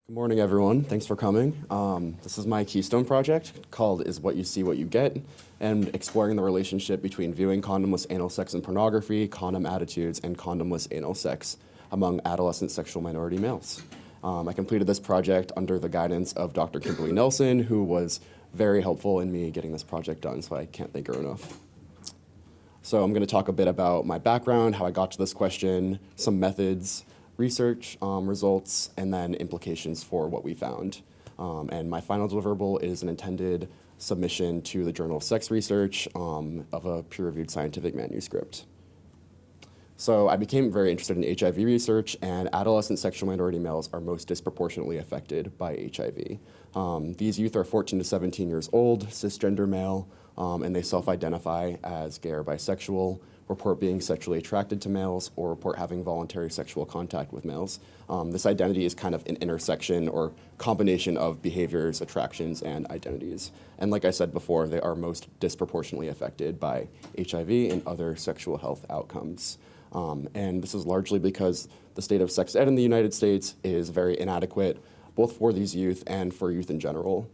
Good morning, everyone. Thanks for coming. This is my Keystone project called Is What You See, What You Get, and exploring the relationship between viewing condomless anal sex and pornography, condom attitudes, and condomless anal sex among adolescent sexual minority males. I completed this project under the guidance of Dr. Kimberly Nelson, who was very helpful in me getting this project done, so I can't thank her enough. So I'm going to talk a bit about my background, how I got to this question, some methods, research results, and then implications for what we found. And my final deliverable is an intended submission to the Journal of Sex Research of a peer-reviewed scientific manuscript. So I became very interested in HIV research, and adolescent sexual minority males are most disproportionately affected by HIV. These youth are 14 to 17 years old, cisgender male, and they self-identify as gay or bisexual, report being sexually attracted to males, or report having voluntary sexual contact with males. This identity is kind of an intersection or combination of behaviors, attractions, and identities. And like I said before, they are most disproportionately affected by HIV and other sexual health outcomes. And this is largely because the state of sex ed in the United States is very inadequate, both for these youth and for youth in general.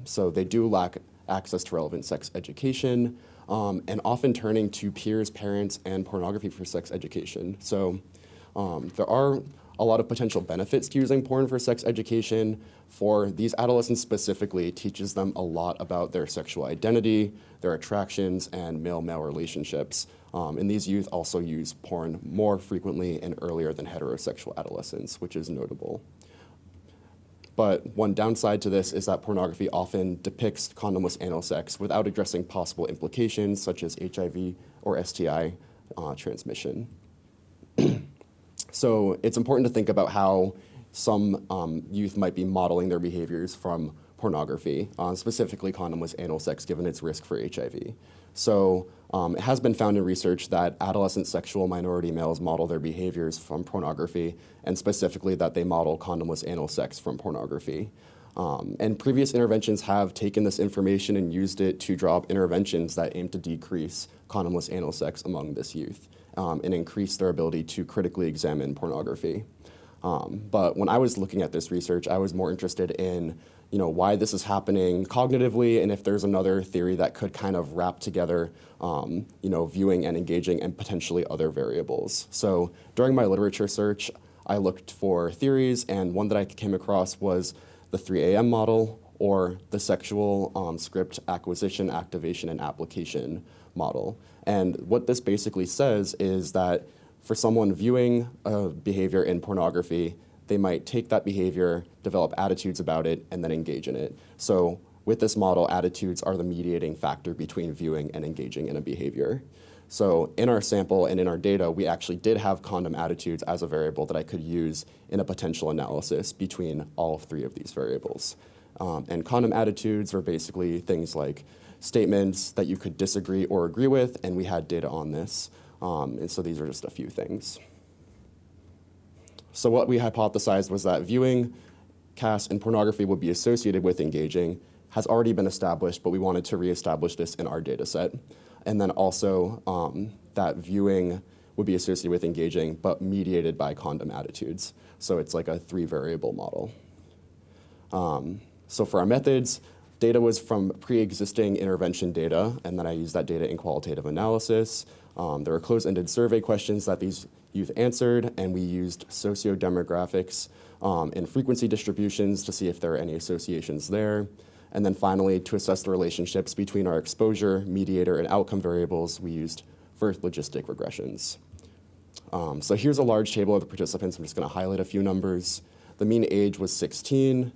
So they do lack access to relevant sex education, and often turning to peers, parents, and pornography for sex education. So there are a lot of potential benefits to using porn for sex education. For these adolescents specifically, it teaches them a lot about their sexual identity, their attractions, and male-male relationships. And these youth also use porn more frequently and earlier than heterosexual adolescents, which is notable. But one downside to this is that pornography often depicts condomless anal sex without addressing possible implications such as HIV or STI transmission. So it's important to think about how some youth might be modeling their behaviors from pornography, specifically condomless anal sex, given its risk for HIV. So it has been found in research that adolescent sexual minority males model their behaviors from pornography, and specifically that they model condomless anal sex from pornography. And previous interventions have taken this information and used it to draw up interventions that aim to decrease condomless anal sex among this youth and increase their ability to critically examine pornography. But when I was looking at this research, I was more interested in why this is happening cognitively, and if there's another theory that could kind of wrap together viewing and engaging and potentially other variables. So during my literature search, I looked for theories, and one that I came across was the 3AM model, or the sexual script acquisition, activation, and application model. And what this basically says is that for someone viewing a behavior in pornography, they might take that behavior, develop attitudes about it, and then engage in it. So with this model, attitudes are the mediating factor between viewing and engaging in a behavior. So in our sample and in our data, we actually did have condom attitudes as a variable that I could use in a potential analysis between all three of these variables. And condom attitudes are basically things like statements that you could disagree or agree with, and we had data on this. And so these are just a few things. So what we hypothesized was that viewing, CAS, and pornography would be associated with engaging has already been established, but we wanted to reestablish this in our data set. And then also that viewing would be associated with engaging, but mediated by condom attitudes. So it's like a 3-variable model. So for our methods, data was from pre-existing intervention data, and then I used that data in qualitative analysis. There were closed-ended survey questions that these youth answered, and we used sociodemographics and frequency distributions to see if there are any associations there. And then finally, to assess the relationships between our exposure, mediator, and outcome variables, we used first logistic regressions. So here's a large table of the participants. I'm just going to highlight a few numbers. The mean age was 16.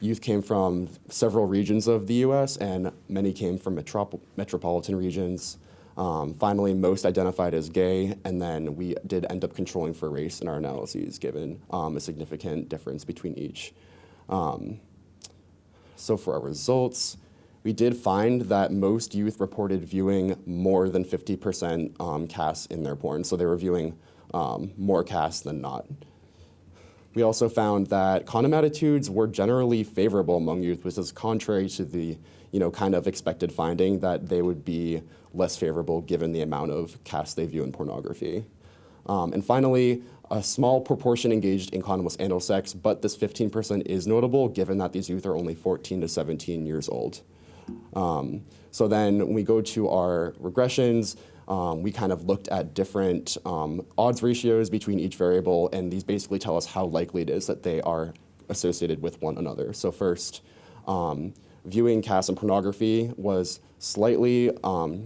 Youth came from several regions of the US, and many came from metropolitan regions. Finally, most identified as gay, and then we did end up controlling for race in our analyses, given a significant difference between each. So for our results, we did find that most youth reported viewing more than 50% CAS in their porn, so they were viewing more CAS than not. We also found that condom attitudes were generally favorable among youth, which is contrary to the kind of expected finding that they would be less favorable given the amount of CAS they view in pornography. And finally, a small proportion engaged in condomless anal sex, but this 15% is notable given that these youth are only 14 to 17 years old. So then when we go to our regressions, we kind of looked at different odds ratios between each variable, and these basically tell us how likely it is that they are associated with one another. So first, viewing CAS and pornography was slightly,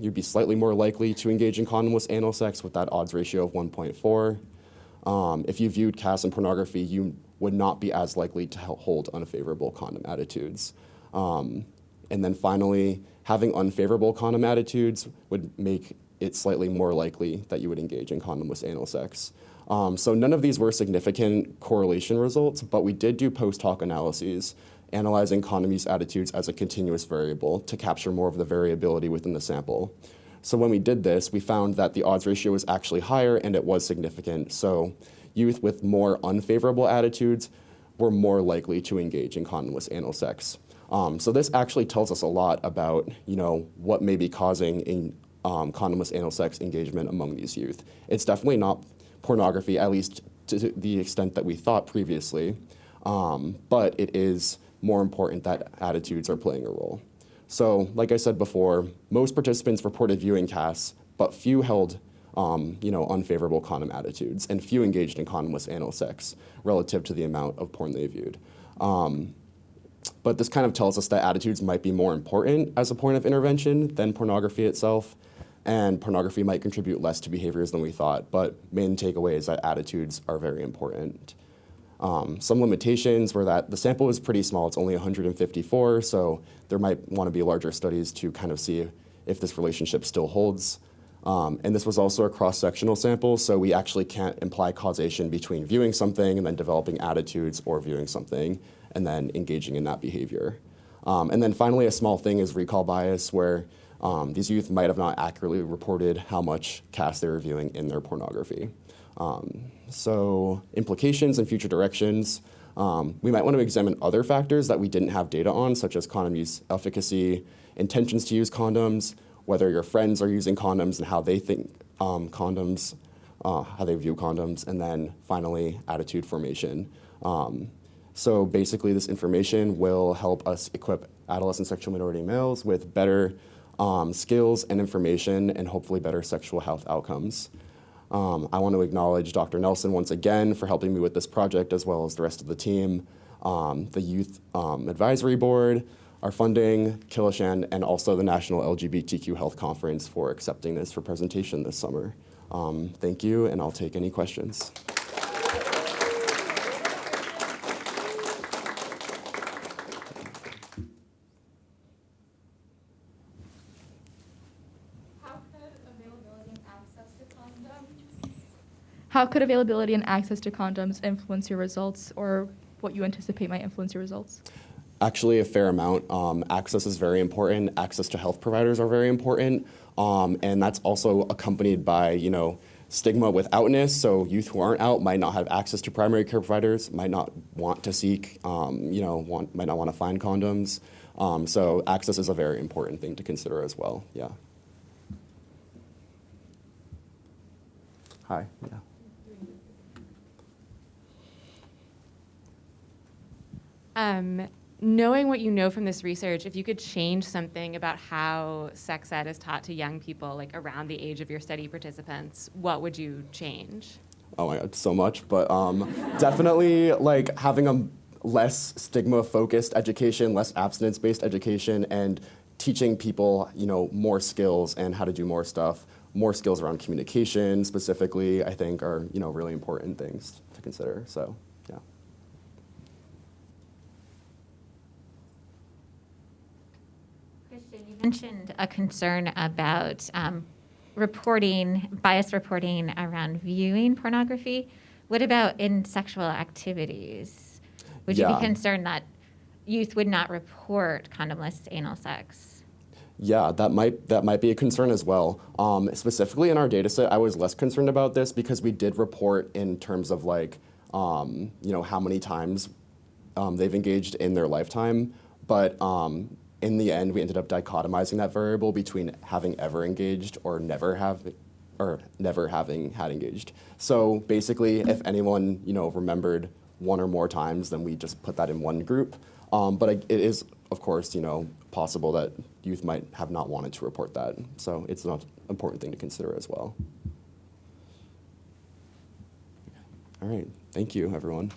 you'd be slightly more likely to engage in condomless anal sex with that odds ratio of 1.4. If you viewed CAS and pornography, you would not be as likely to hold unfavorable condom attitudes. And then finally, having unfavorable condom attitudes would make it slightly more likely that you would engage in condomless anal sex. So none of these were significant correlation results, but we did do post-hoc analyses analyzing condom use attitudes as a continuous variable to capture more of the variability within the sample. So when we did this, we found that the odds ratio was actually higher and it was significant. So youth with more unfavorable attitudes were more likely to engage in condomless anal sex. So this actually tells us a lot about, what may be causing condomless anal sex engagement among these youth. It's definitely not pornography, at least to the extent that we thought previously, but it is more important that attitudes are playing a role. So, like I said before, most participants reported viewing CAS, but few held, unfavorable condom attitudes, and few engaged in condomless anal sex relative to the amount of porn they viewed. But this kind of tells us that attitudes might be more important as a point of intervention than pornography itself, and pornography might contribute less to behaviors than we thought, but main takeaway is that attitudes are very important. Some limitations were that the sample is pretty small, it's only 154, so there might want to be larger studies to kind of see if this relationship still holds. And this was also a cross-sectional sample, so we actually can't imply causation between viewing something and then developing attitudes, or viewing something and then engaging in that behavior. And then finally, a small thing is recall bias, where these youth might have not accurately reported how much CAS they were viewing in their pornography. So implications and future directions. We might want to examine other factors that we didn't have data on, such as condom use efficacy, intentions to use condoms, whether your friends are using condoms and how they think condoms, how they view condoms, and then finally, attitude formation. So basically, this information will help us equip adolescent sexual minority males with better skills and information, and hopefully better sexual health outcomes. I want to acknowledge Dr. Nelson once again for helping me with this project, as well as the rest of the team, the Youth Advisory Board, our funding, Kilachand, and also the National LGBTQ Health Conference for accepting this for presentation this summer. Thank you, and I'll take any questions. How could availability and access to condoms influence your results, or what you anticipate might influence your results? Actually, a fair amount. Access is very important. Access to health providers are very important. And that's also accompanied by, stigma with outness. So youth who aren't out might not have access to primary care providers, might not want to seek, might not want to find condoms. So access is a very important thing to consider as well, yeah. Hi, yeah. Knowing what you know from this research, if you could change something about how sex ed is taught to young people, like around the age of your study participants, what would you change? Oh my God, so much, but definitely like having a less stigma-focused education, less abstinence-based education, and teaching people, more skills and how to do more stuff. More skills around communication specifically, I think, are, really important things to consider, so. You mentioned a concern about bias reporting around viewing pornography. What about in sexual activities? Would you be concerned that youth would not report condomless anal sex? Yeah, that might be a concern as well. Specifically in our data set, I was less concerned about this because we did report in terms of how many times they've engaged in their lifetime. But in the end, we ended up dichotomizing that variable between having ever engaged or never have or never having had engaged. So basically, if anyone, remembered one or more times, then we just put that in one group. But it is, of course, possible that youth might have not wanted to report that. So it's an important thing to consider as well. All right, thank you, everyone.